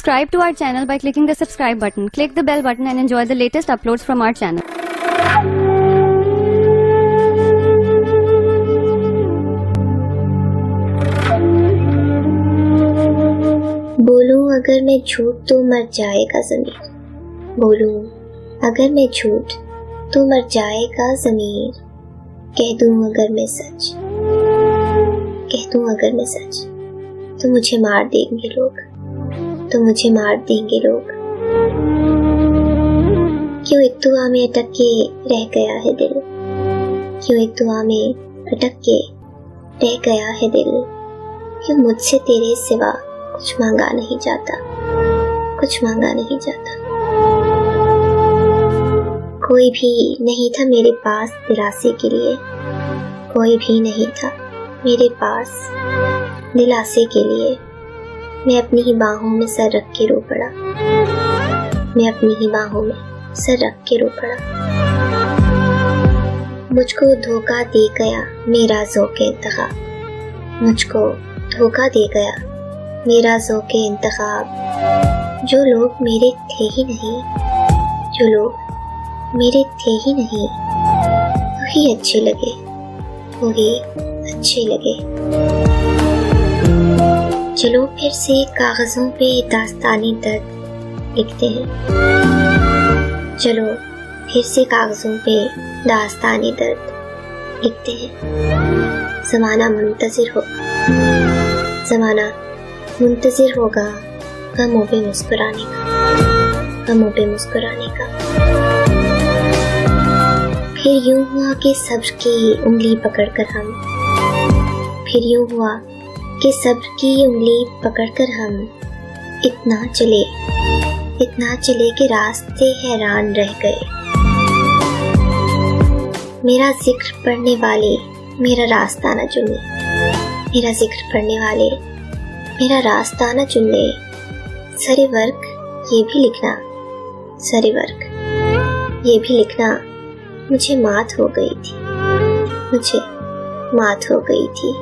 Subscribe to our channel by clicking the subscribe button. Click the bell button and enjoy the latest uploads from our channel. बोलूं अगर मैं झूठ तो मर जाएगा ज़मीर। बोलूं अगर मैं झूठ तो मर जाएगा ज़मीर। कह दूं अगर मैं सच, कह दूं अगर मैं सच, तो मुझे मार देंगे लोग, तो मुझे मार देंगे लोग। क्यों एक दुआ में अटक के रह गया है दिल, क्यों एक दुआ में अटक के रह गया है दिल। क्यों मुझसे तेरे सिवा कुछ मांगा नहीं जाता, कुछ मांगा नहीं जाता। कोई भी नहीं था मेरे पास दिलासे के लिए, कोई भी नहीं था मेरे पास दिलासे के लिए। मैं अपनी ही बाहों में सर रख के रो पड़ा, मैं अपनी ही बाहों में सर रख के रो पड़ा। मुझको धोखा दे गया मेरा ज़ौक़े इंतखाब, मुझको धोखा दे गया मेरा ज़ौक़े इंतखाब। जो लोग मेरे थे ही नहीं, जो लोग मेरे थे ही नहीं, वही अच्छे लगे, वही अच्छे लगे। चलो फिर से कागज़ों पे दास्तानी दर्द लिखते हैं, चलो फिर से कागज़ों पे दास्तानी दर्द लिखते हैं। ज़माना मुंतज़िर हो, ज़माना मुंतज़िर होगा गमों पे मुस्कुराने का, गमों पे मुस्कुराने का। फिर यूं हुआ कि सब्र की उंगली पकड़कर हम, फिर यूं हुआ कि सब्र की उंगली पकड़कर हम इतना चले कि रास्ते हैरान रह गए। मेरा जिक्र पढ़ने वाले मेरा रास्ता न चुने, मेरा जिक्र पढ़ने वाले मेरा रास्ता न चुन ले। सरे वर्क ये भी लिखना, सरे वर्क ये भी लिखना मुझे मात हो गई थी, मुझे मात हो गई थी।